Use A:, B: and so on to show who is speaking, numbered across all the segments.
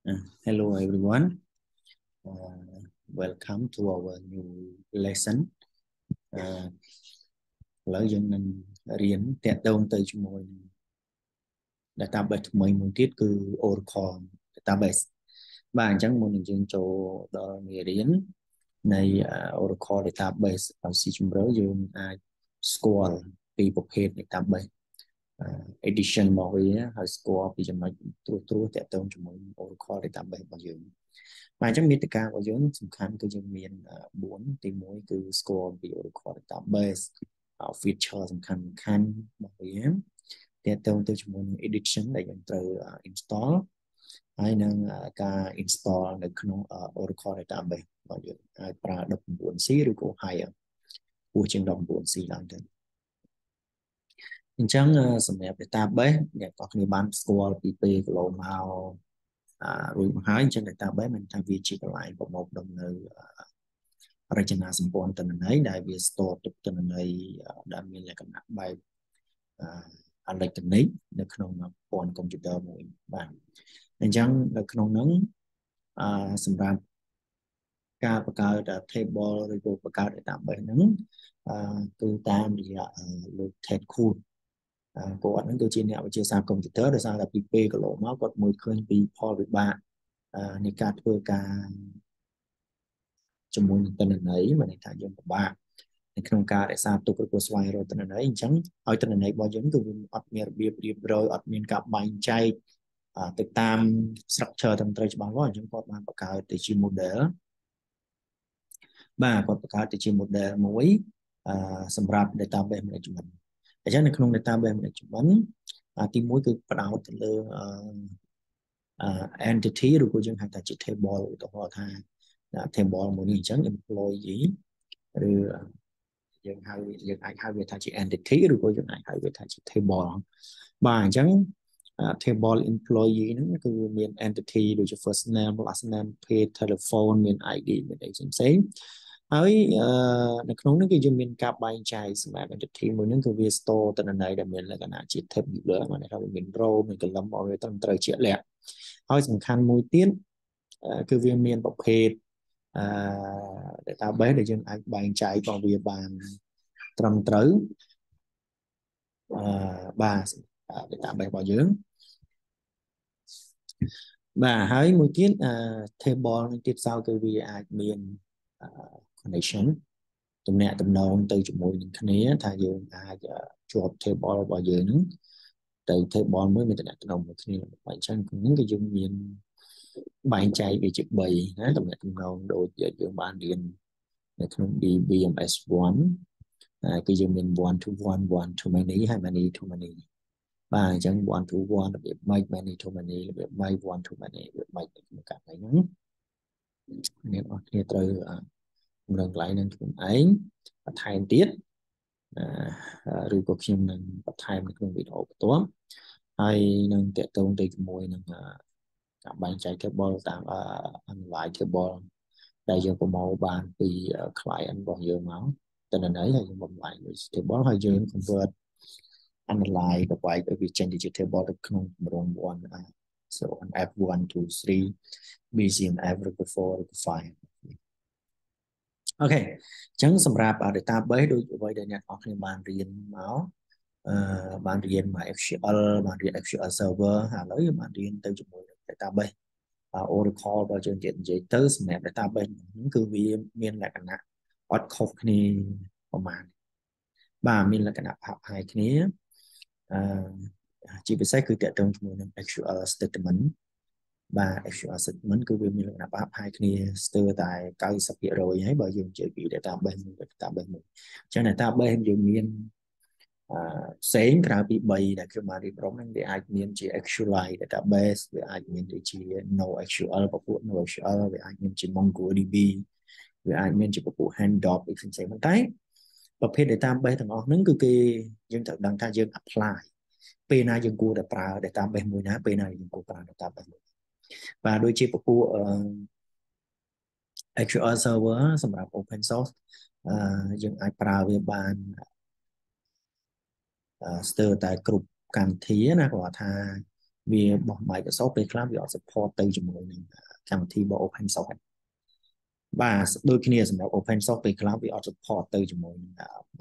A: Hello everyone. Welcome to our new lesson. Lợi dụng mình riêng tẹt đông tới cho mọi database mới một tiết cứ Oracle database. Và chẳng muốn mình cho đó người riêng này Oracle database ở si chúng rỡ dùng score vì bộ hệ database edition mọi người hay score vì chúng mình true tẹt đông cho mọi Oracle database bao giờ. Mà trong miền Tây của chúng sủng khăn cứ trong miền bốn thì mỗi cứ score bị Oracle database feature sủng khăn bảo hiểm để tương tự chúng mình edition để chúng từ install hay năng cả installในក្នុង Oracle database របស់យើងហើយប្រើ 19C ឬក៏ higher ពោះជាង 19C ឡើងទៅអញ្ចឹងសម្រាប់ database អ្នកទាំងគ្នាបានស្គាល់ពីពេលកន្លងមករួចមកហើយអញ្ចឹង database មិនថាវាជាកន្លែងប្រមូលផ្ដុំនៅរចនាសម្ព័ន្ធទិន្នន័យដែលវា store ទុកទិន្នន័យដែលមានលក្ខណៈបែបអេឡិចត្រូនិកនៅក្នុងប្រព័ន្ធកុំព្យូទ័រមួយបាទអញ្ចឹងនៅក្នុងហ្នឹងសម្រាប់ការបង្កើត table ឬក៏បង្កើត database ហ្នឹងគឺតាមរយៈលោក Ted Cool គាត់ហ្នឹងគឺជាអ្នកវិទ្យាសាស្ត្រកុំព្យូទ័រដោយសារតែពីពេលកន្លងមកគាត់មើលឃើញពីផលវិបាកនៃការធ្វើការជាមួយនឹងទិន្នន័យមិនន័យថាយើងពិបាកនៅក្នុងការរក្សាទុកឬក៏ស្វែងរកទិន្នន័យអញ្ចឹងឲ្យទិន្នន័យរបស់យើងគឺវាអត់មានរបៀបរៀបរយអត់មានការបែងចែកទៅតាម structure ត្រឹមត្រូវច្បាស់លាស់អញ្ចឹងគាត់បានបង្កើតទៅជា model បាទគាត់បង្កើតទៅជា model មួយសម្រាប់ database management អញ្ចឹងនៅក្នុង database management ទី1គឺផ្ដោតទៅលើentity ឬក៏យើងហៅថាជា table ឧទាហរណ៍ថា table មួយនេះអញ្ចឹង employee ឬយើងអាចហៅវាថាជា entity ឬក៏យើងអាចហៅវាថាជា table បាទអញ្ចឹង table employee ហ្នឹងគឺមាន entity ដូចជា first name last name page telephone មាន ID មានអីផ្សេងហើយនៅក្នុងនោះគឺយើងមានការបែងចែកសម្រាប់ entity មួយហ្នឹងគឺវា store ទិន្នន័យដែលមានលក្ខណៈជា tabular មកថាវាមាន row មាន column ឲ្យវាត្រឹមត្រូវជាក់លាក់ហើយសំខាន់មួយទៀតគឺវាមានប្រភេទdatabase ដែលយើងអាចបែងចែករបស់វាបានត្រឹមត្រូវបាទ database របស់យើងបាទហើយមួយទៀតtable នេះទៀតសោគឺវាអាចមាន connection ទំនាក់ទំនងទៅជាមួយនឹងគ្នាថាយើងអាចជាប់ table របស់យើងហ្នឹងទៅ table មួយមានទំនាក់ទំនងមួយគ្នាបើអញ្ចឹងហ្នឹងគឺយើងមានបែងចែកវាជា3ណាទំនាក់ទំនងដូចយើងបានរៀននៅក្នុង BMS 1គឺយើងមាន one to one one to many ហើយ many to many បាទអញ្ចឹង one to one របៀប make many to many របៀប make one to many របៀប make ក្នុងការហ្នឹងអ្នកនរគ្នាត្រូវពង្រឹងកន្លែងហ្នឹងខ្លួនឯងបន្ថែមទៀតឬក៏ខ្ញុំនឹងបន្ថែមនៅក្នុងវីដេអូបន្ទាប់ហើយនឹងតកតងទៅជាមួយនឹងការបែងចែក table តាម analyze table ដែលយើងប្រមូលបានពី client របស់យើងមកទិន្នន័យហើយយើងបំលែងជា table ហើយយើង convert analyze ទៅបែកទៅវាចេញទៅជា table ទៅក្នុងគម្រោង so on F1 2 3 BCMF ឬក៏4ឬក៏5អូខេអញ្ចឹងសម្រាប់ database ដូចអ្វីដែលអ្នកនរគ្នាបានរៀនមកបានរៀនមក SQL បានរៀន SQL server ហើយឥឡូវយើងបានរៀនទៅជាមួយនឹង database Oracle របស់យើងនិយាយទៅសម្រាប់ database ហ្នឹងគឺវាមានលក្ខណៈអត់ខុសគ្នាប្រហែលបាទមានលក្ខណៈហាក់ហាយគ្នាជាពិសេសគឺតកតងជាមួយនឹង SQL statement បាទ SQL statement គឺវាមានលក្ខណៈហាក់ហាយគ្នាស្ទើរតែ 90% ហើយបើយើងនិយាយពី database មួយ database មួយអញ្ចឹង database យើងមានផ្សេងក្រៅពី3ដែលខ្ញុំបានរៀបរាប់ហ្នឹងវាអាចមានជា actualize database វាអាចមានដូចជា NoSQL ពពួក NoSQL វាអាចមានជា MongoDB វាអាចមានជាពពួក Handop អីផ្សេងៗប៉ុន្តែប្រភេទ database ទាំងអស់ហ្នឹងគឺគេយើងត្រូវដឹងថាយើង apply ពេលណាយើងគួរតែប្រើ database មួយណាពេលណាយើងគួរប្រើ database មួយបាទដូចជាពពួក SQL server សម្រាប់ open source យើងអាចប្រើវាបានស្ទើរតែគ្រប់កម្មវិធីណាគាត់ថា vì bỏ Microsoft ពេលខ្លះវាអត់ support ទៅជាមួយនឹងកម្មវិធីរបស់ open source បាទដូចគ្នាសម្រាប់ open source ពេលខ្លះវាអត់ support ទៅជាមួយនឹង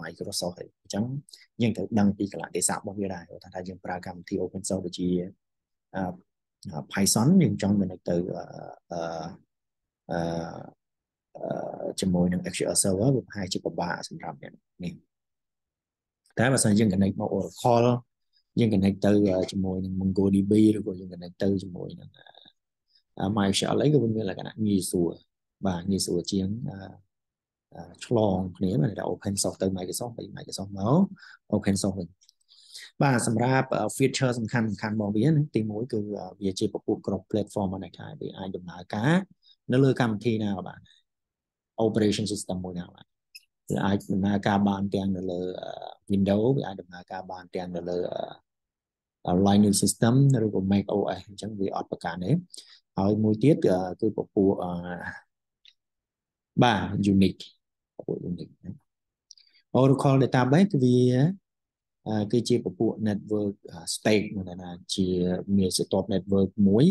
A: Microsoft ទេអញ្ចឹងយើងត្រូវដឹងពីកលៈទេសៈរបស់វាដែរថាយើងប្រើកម្មវិធី open source ដូចជា Python យើងចង់មានទៅជាមួយនឹង SQL Server វាប្រហែលជាពិបាកសម្រាប់អ្នកនេះតែបើសិនយើង connect មក Oracle យើង connect ទៅជាមួយនឹង MongoDB ឬក៏យើង connect ទៅជាមួយនឹង MySQL អីក៏វាមានលក្ខណៈងាយស្រួលបាទងាយស្រួលជាងឆ្លងគ្នាតែ open source ទៅ Microsoft ពី Microsoft មក open source វិញបាទសម្រាប់ feature សំខាន់របស់វាទី1គឺវាជាពពួក cross platform ដែលថាវាអាចដំណើរការនៅលើកម្មវិធីណាក៏បាន operation system មួយណាបាទវាអាចដំណើរការបានទាំងនៅលើ Windows វាអាចដំណើរការបានទាំងនៅលើ Linux system ឬក៏ Mac OS អញ្ចឹងវាអត់ប្រកាន់ទេហើយមួយទៀតគឺពពួកបាទ unique ពពួក unique Oracle database គឺវាគឺជាពពួក network state ណាជាមានស្ទាប់ network មួយ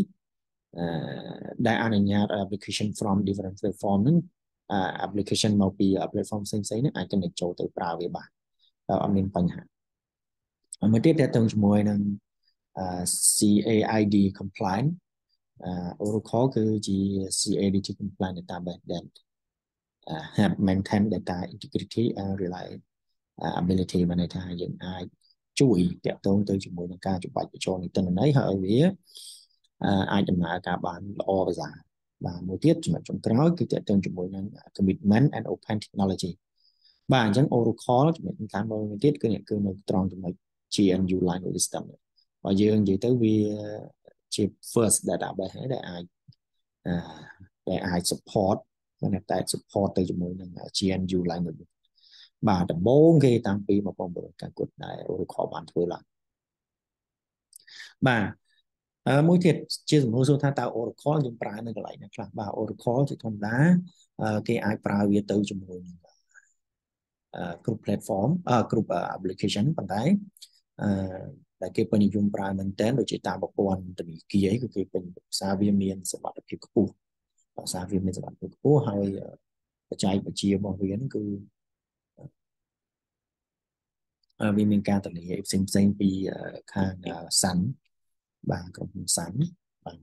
A: ដែលអនុញ្ញាត application from different platform ហ្នឹងapplication មកពី platform ផ្សេងៗហ្នឹងអាច connect ចូលទៅប្រើវាបានអត់មានបញ្ហាមួយទៀតតើតើជាមួយនឹង CAID compliant Oracle គឺជា CAID compliant database that have maintained data integrity and reliability មានន័យថាយើងអាចជួយតាក់ទងទៅជាមួយនឹងការច្បាច់បញ្ចូលនៃទិន្នន័យហើយវាអាចដំណើរការបានល្អប្រសើរបាទមួយទៀតចំណុចចុងក្រោយគឺតាក់ទងជាមួយនឹង commitment and open technology បាទអញ្ចឹង Oracle ចំណុចសំខាន់មួយទៀតគឺនៅត្រង់ចំណុច GNU Linux system បើយើងនិយាយទៅវាជា first database ដែលអាច support តែ support ទៅជាមួយនឹង GNU Linux បាទដំបូងគេតាំងពី1999ដែល Oracle បានធ្វើឡើងបាទមួយទៀតជាសំណួរសួរថាតើ Oracle យើងប្រើនៅកន្លែងណាខ្លះបាទ Oracle ជាធម្មតាគេអាចប្រើវាទៅជាមួយនឹងគ្រប់ platform គ្រប់ application ប៉ុន្តែដែលគេពេញនិយមប្រើមែនទែនដូចជាតាមប្រព័ន្ធធនាគារគឺគេពេញភាសាវាមានសុវត្ថិភាពខ្ពស់ភាសាវាមានសុវត្ថិភាពខ្ពស់ហើយបច្ចេកវិទ្យារបស់វាហ្នឹងគឺវាមានការធានាផ្សេងពីខាងសាន់បាទក្រុមហ៊ុនសាន់បាទ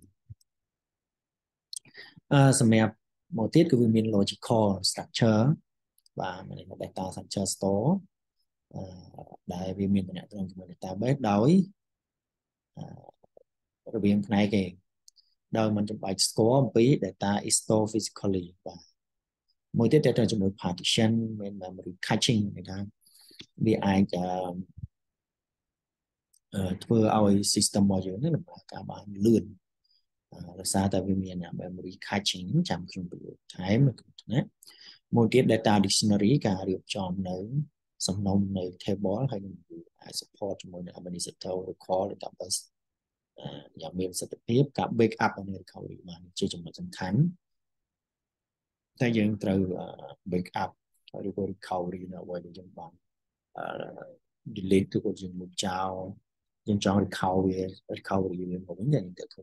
A: សម្រាប់មកទៀតគឺវាមាន logical structure បាទមាន data structure store ដែលវាមានតំណែងជាមួយ database ដោយរវាងផ្នែកគេដោយមិនចាំបាច់ស្គាល់អំពី data is stored physically បាទមួយទៀតទៅជាមួយ partition មាន memory caching គេថាវាអាចធ្វើឲ្យ system របស់យើងនេះដំណើរការបានលឿនដោយសារតែវាមាន memory caching ចាំខ្ញុំពន្យល់ថែមណាមួយទៀត data dictionary ការរៀបចំនៅសំណុំនៅ table ហើយនឹងអាច support ជាមួយនឹង administrator recall database យ៉ាងមានប្រសិទ្ធភាពការ backup និង recovery បានជាចំណុចសំខាន់តែយើងត្រូវ backup ឬក៏ recovery នៅអ្វីដែលយើងបានdelete ឬក៏យើងលុបចោលយើងចង់ recovery វាមកវិញតែយើងត្រូវធ្វើ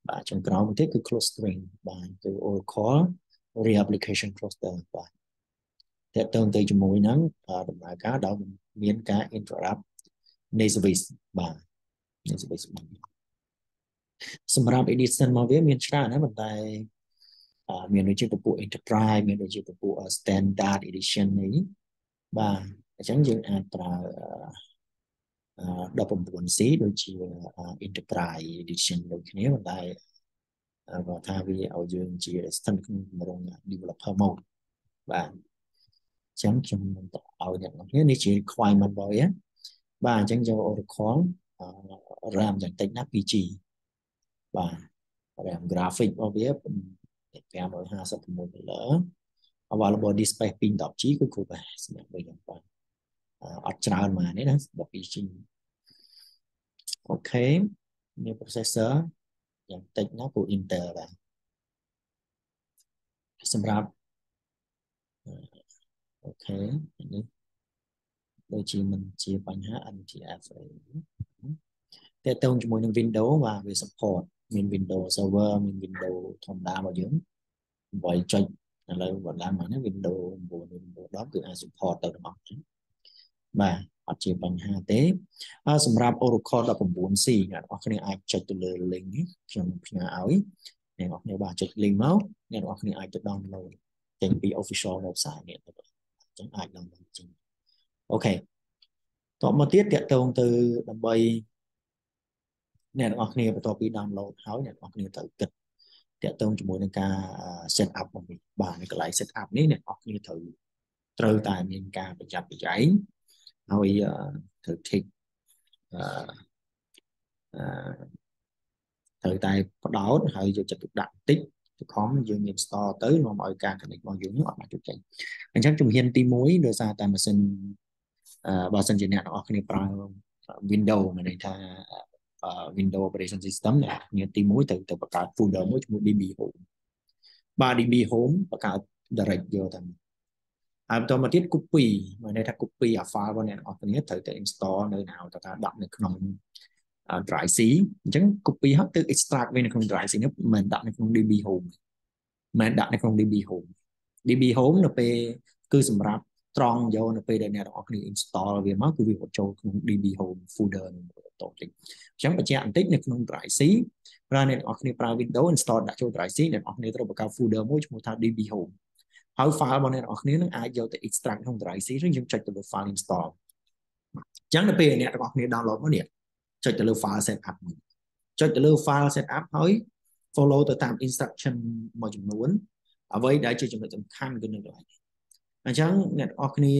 A: បាទចុងក្រោយមួយទៀតគឺ clustering បាទគឺ Oracle reapplication cluster បាទតើតើទៅជាមួយនឹងដំណើរការដោយមានការ interrupt នៃ service បាទនៃ service សម្រាប់ edition មកវាមានច្រើនណាស់ប៉ុន្តែមានដូចជាពពួក enterprise មានដូចជាពពួក standard edition នេះបាទអញ្ចឹងយើងអាចប្រើ19C ដូចជា enterprise edition ដូចគ្នាប៉ុន្តែគាត់ថាវាឲ្យយើងជា ស្ថិតក្នុងទម្រង់ developer mode បាទអញ្ចឹងខ្ញុំនឹងឲ្យអ្នកនរគ្នានេះជា requirement របស់វាបាទអញ្ចឹងយក Oracle RAM យ៉ាងតិចណាស់ 2G បាទ RAM graphic របស់វា556 dollar available disk space 210G គឺគ្រប់ហើយសម្រាប់ដូចបាទអត់ច្រើនមកនេះណា 12G អូខេមាន processor យ៉ាងតិចណាស់ពួក Intel ដែរសម្រាប់អូខេនេះដូចជាមិនជាបញ្ហា NTF តែតើជាមួយនឹង Windows và về support មាន Windows Server មាន Windows ធម្មតារបស់យើង8ចុចឥឡូវបន្លាមមកណា Windows 9 Windows 10គឺអាច support ទៅទាំងអស់ហ្នឹងបាទអត់ជាបញ្ហាទេសម្រាប់ Oracle 19C អ្នកនរគ្នាអាចចុចទៅលើ link នេះខ្ញុំផ្ញើឲ្យអ្នកនរគ្នាបាទចុច link មកអ្នកនរគ្នាអាចទៅ download ចេញពី official website នេះអញ្ចឹងអាច download ចេញអូខេតមកទៀតតាក់ទងទៅដើម្បីអ្នកនរគ្នាបន្ទាប់ពី download ហើយអ្នកនរគ្នាត្រូវគិតតាក់ទងជាមួយនឹងការ set up របស់នេះបាទនៅកន្លែង set up នេះអ្នកនរគ្នាត្រូវតែមានការប្រយ័ត្នប្រយែងហើយត្រូវ take ត្រូវតែបដោតហើយយកចិត្តទុកដាក់បន្តិចទៅខំយើងមាន store ទៅនាំឲ្យការ connect របស់យើងអត់បានជោគជ័យអញ្ចឹងជំហានទី1ដោយសារតែម៉ាស៊ីនបើសិនជាអ្នកទាំងអស់គ្នាប្រើ Windows មានន័យថា Windows Operation System អ្នកជំហានទី1ទៅបង្កើត folder មួយជាមួយ DB Home បាទ DB Home បង្កើត direct យកទៅហើយបន្តមកទៀត copy មានន័យថា copy អា file របស់អ្នកទាំងអស់គ្នាត្រូវតែ install នៅណាទៅថាដាក់នៅក្នុងdrive C អញ្ចឹង copy ហើយទៅ extract វានៅក្នុង drive C នេះមិនដាក់នៅក្នុង DB Home មិនដាក់នៅក្នុង DB Home DB Home នៅពេលគឺសម្រាប់ត្រង់យកនៅពេលដែលអ្នកទាំងអស់គ្នា install វាមកគឺវាបញ្ចូលក្នុង DB Home folder នឹងបន្តទៀតអញ្ចឹងបញ្ជាក់បន្តិចនៅក្នុង drive C ប្រើអ្នកទាំងអស់គ្នាប្រើ Windows install ដាក់ចូល drive C អ្នកទាំងអស់គ្នាត្រូវបង្កើត folder មួយឈ្មោះថា DB Home ហើយ file របស់អ្នកទាំងអស់គ្នានឹងអាចយកទៅ extract ក្នុង drive C ឬយើងចុចទៅលើ file install អញ្ចឹងនៅពេលអ្នកទាំងអស់គ្នា download មកនេះចុចទៅលើ file setup មួយចុចទៅលើ file setup ហើយ follow ទៅតាម instruction មួយចំនួនអ្វីដែលជាចំណុចសំខាន់គឺនៅកន្លែងនេះអញ្ចឹងអ្នកទាំងអស់គ្នា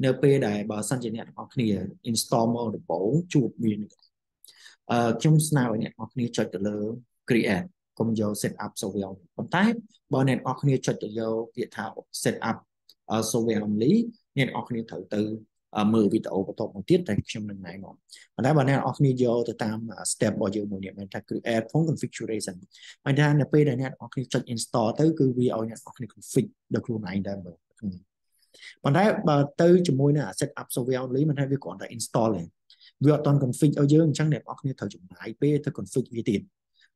A: នៅពេលដែលបើសិនជាអ្នកទាំងអស់គ្នា install មកដំបូងជួបវាខ្ញុំស្នើឲ្យអ្នកទាំងអស់គ្នាចុចទៅលើ create កុំយក set up software ប៉ុន្តែបើអ្នកទាំងអស់គ្នាចុចទៅយកពាក្យថា set up software only អ្នកទាំងអស់គ្នាត្រូវទៅមើលវីដេអូបន្ទាប់មកទៀតតែខ្ញុំនឹងណែនាំប៉ុន្តែបើអ្នកទាំងអស់គ្នាយកទៅតាម step របស់យើងមួយនេះមានថា create phone configuration មានថានៅពេលដែលអ្នកទាំងអស់គ្នាចុច install ទៅគឺវាឲ្យអ្នកទាំងអស់គ្នា config ដល់ខ្លួនឯងដែរមើលប៉ុន្តែបើទៅជាមួយនឹង set up software only មិនថាវាគ្រាន់តែ install ទេវាអត់ទាន់ config ឲ្យយើងអញ្ចឹងអ្នកទាំងអស់គ្នាត្រូវចំណាយពេលទៅ config វាទៀត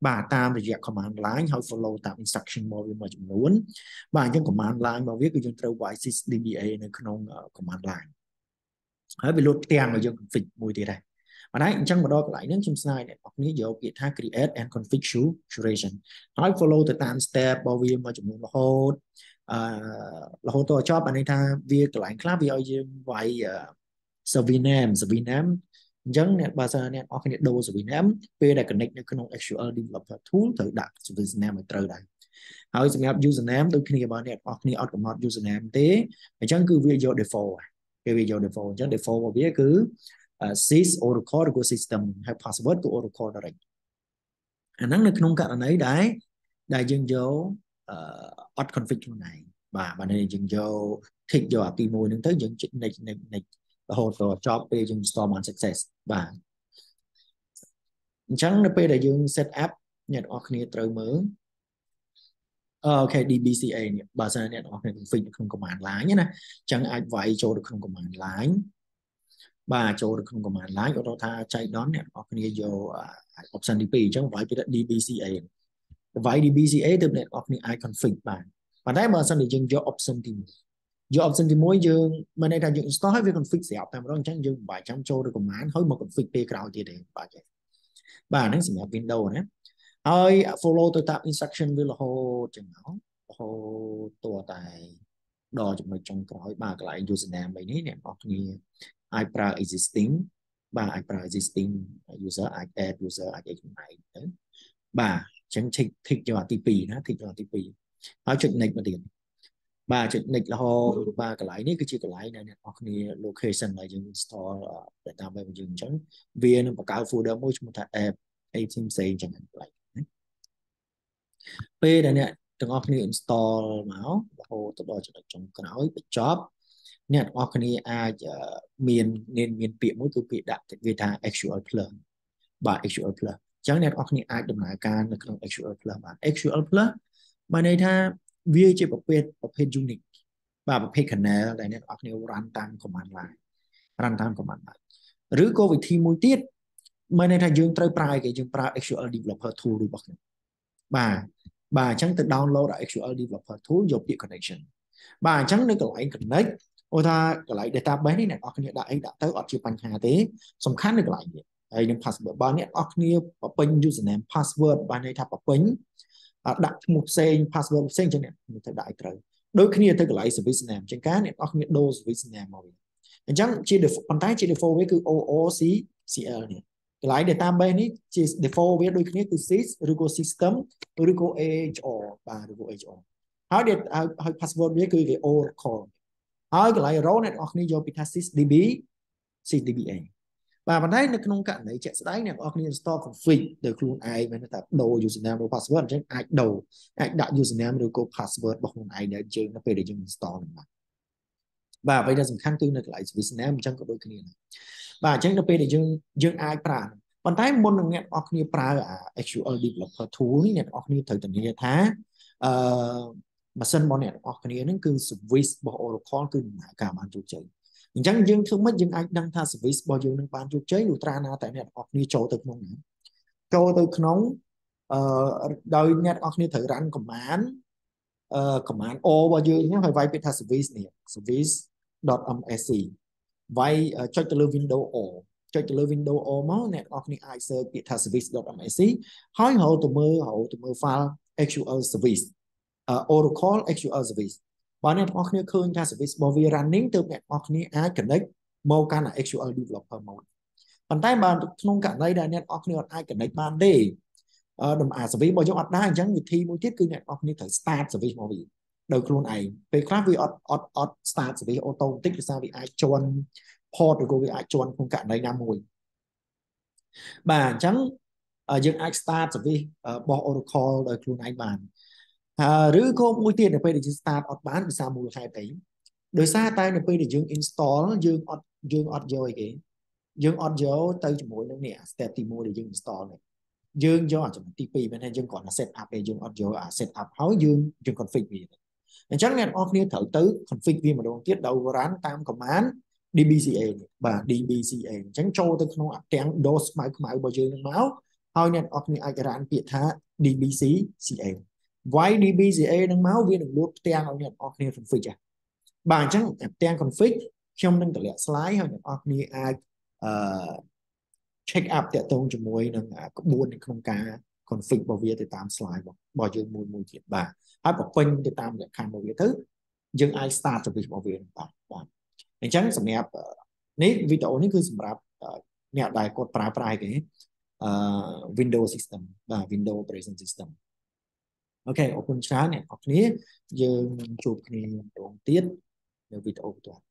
A: បាទតាមរយៈ command line ហើយ follow តាម instruction មកវាមួយចំនួនបាទអញ្ចឹង command line មកវាគឺយើងត្រូវ y6 dba នៅក្នុង command line ហើយវាលោតទាំងឲ្យយើង config មួយទៀតដែរប៉ុន្តែអញ្ចឹងមកដល់កន្លែងហ្នឹងខ្ញុំស្នើអ្នកនរគ្នាយកពាក្យថា create and configuration ហើយ follow ទៅតាម step របស់វាមួយចំនួនរហូតរហូតដល់ចប់អានេះថាវាកន្លែងខ្លះវាឲ្យយើងវាយ service name អញ្ចឹងអ្នកបើសិនអ្នកនរគ្នាដូរ service name ពេលដែល connect នៅក្នុង actual developer tool ត្រូវដាក់ service name ឲ្យត្រូវដែរហើយសម្រាប់ username ដូចគ្នាបើអ្នកនរគ្នាអត់កំណត់ username ទេអញ្ចឹងគឺវាយក default គេវាយក default អញ្ចឹង default របស់វាគឺ sys oracle ឬក៏ system ហើយ password គឺ oracle direct អាហ្នឹងនៅក្នុងករណីដែលយើងយកអត់ config ខ្លួនឯងបាទបើយើងយក tick យកអាទី1ហ្នឹងទៅយើង next រហូតដល់ចប់ពេលយើង install បាន success បាទអញ្ចឹងនៅពេលដែលយើង set up អ្នកនរគ្នាត្រូវមើលអូខេ DBCA នេះបើសិនអ្នកនរគ្នា config នៅក្នុង command line ណាអញ្ចឹងអាចវាយចូលទៅក្នុង command line បាទចូលទៅក្នុង command line គាត់ថាចៃដន្យអ្នកនរគ្នាយក option ទី2អញ្ចឹងវាយពី DBCA វាយ DBCA ទៅអ្នកនរគ្នាអាច config បានប៉ុន្តែបើសិនជាយើងយក option ទី1យក option ទី1យើងមិនន័យថាយើង install ហើយវា config ស្រាប់តែម្ដងអញ្ចឹងយើងមិនបាច់ចាំចូលទៅ command ហើយមក config ពេលក្រោយទៀតទេបាទហ្នឹងសម្រាប់ Windows ណាហើយ follow ទៅតាម instruction វារហូតចឹងរហូតតតែដល់ចំណុចចុងក្រោយបាទកន្លែង username អីនេះអ្នកនរគ្នាអាចប្រើ existing បាទអាចប្រើ existing user អាច add user អាចអីខ្លួនឯងទៅបាទអញ្ចឹង tick យកអាទី2ណា tick យកអាទី2ហើយចុច next មកទៀតបាទចុច next រហូតបាទកន្លែងនេះគឺជាកន្លែងដែលអ្នកនរគ្នា location ដែលយើង install តាមបែបយើងអញ្ចឹងវានឹងបង្កើត folder មួយឈ្មោះថា app អីផ្សេងៗអញ្ចឹងកន្លែងពេលដែលអ្នកទាំងអស់គ្នា install មករហូតទៅដល់ចំណុចចុងក្រោយបញ្ចប់អ្នកទាំងអស់គ្នាអាចមានពាក្យមួយគឺពាក្យដាក់វាថា actual plus បាទ actual plus អញ្ចឹងអ្នកទាំងអស់គ្នាអាចដំណើរការនៅក្នុង actual plus បាទ actual plus បានន័យថាវាជាប្រភេទ unit បាទប្រភេទ kernel ដែលអ្នកទាំងអស់គ្នា run តាម command line ឬក៏វិធីមួយទៀត mới này là dương tới prai cái dương prai SQL developer tool đi bọc bà chẳng tự download ra SQL developer tool dùng bị connection bà chẳng nên cái lại connect ôi ta cái lại database này nè ở cái đã tới ở chưa bằng hà thế xong khá được lại đây những password bà này ở cái ở bên username password bà này thắp ở bên đặt một xe password một xe cho nên mình phải đại trời đôi khi tới cái lại service name trên cá này ở cái đô service name màu chẳng chỉ được bàn tay chỉ default với cứ OOCCL này cái lại database này chỉ default với đôi khi cứ sys rồi có system rồi có AHO và rồi có AHO hỏi để hỏi password với cứ cái Oracle hỏi cái lại role này ở cái vô sysdb sysdba và bàn tay nó không cạn đấy chạy đấy này ở cái install config từ luôn ai mà nó tập đầu username và password chứ ai đầu ai đặt username rồi có password bằng luôn ai để chơi nó về để install và bây giờ sầm khăn tư là lại Việt Nam chẳng có đôi khi này và chẳng được để dương ai pra còn thấy môn là nghe ở kia pra SQL developer tool này ở kia thời tình như thế mà sân bọn này ở kia nó cứ service của Oracle cứ cả bàn chụp chơi chẳng dương không mất dương ai đăng tha service bao nhiêu năng bàn chụp chơi ultra na tại này ở kia cho từ nông cho từ nông đời nghe ở kia thử run command O bao nhiêu nhé phải vay bị tha service này service .msc vay cho từ window O cho từ window O máu này ở cái ISO bị tha service.msc hỏi hậu từ mơ file SQL service Oracle SQL service và này ở cái khơi tha service bảo vì running từ này ở cái ai connect màu cái là SQL developer mode còn tay bạn không cả đây là này ở cái ai connect bạn đi đầm service bao nhiêu ở đây chẳng việc thi mỗi tiết cứ này ở cái thời start service bảo vì đầu luôn này về khác vì start service auto tích sao bị ai chọn port rồi cô bị ai chọn không cả đây năm mùi bà chẳng dựng ai start service bỏ Oracle đầu luôn này bàn rứa có mỗi tiền để phải để start ở bán vì sao mùi hai tỷ đời xa tay để phải để dựng install dương rồi cái dương rồi tới mỗi nó nè step thì mua để dựng install này dương do chẳng TP bên này dương còn là set up để dương audio set up hỏi dương config gì chẳng nên ở kia thử tứ config vì mà đầu tiết đầu rán tam command DBCA và DBCA chẳng cho tôi không tiếng DOS máy bao giờ máu hỏi nên ở kia ai rán biệt thá DBCA vay DBCA đang máu viên được lút tiếng ở nhận ở kia config à bạn chẳng tiếng config trong nâng cái slide hay ở kia ai check up តាក់ទងជាមួយនឹងក្បួននៅក្នុងការ config របស់វាទៅតាម slide របស់យើងមួយទៀតបាទហើយបំពេញទៅតាមលក្ខខណ្ឌរបស់វាទៅយើងអាច start service របស់វាបាទអញ្ចឹងសម្រាប់នេះវីដេអូនេះគឺសម្រាប់អ្នកដែលគាត់ប្រើគេWindows system បាទ Windows Operating System អូខេអរគុណច្រើនអ្នកនរគ្នាយើងជួបគ្នាម្ដងទៀតនៅវីដេអូបន្ទាប់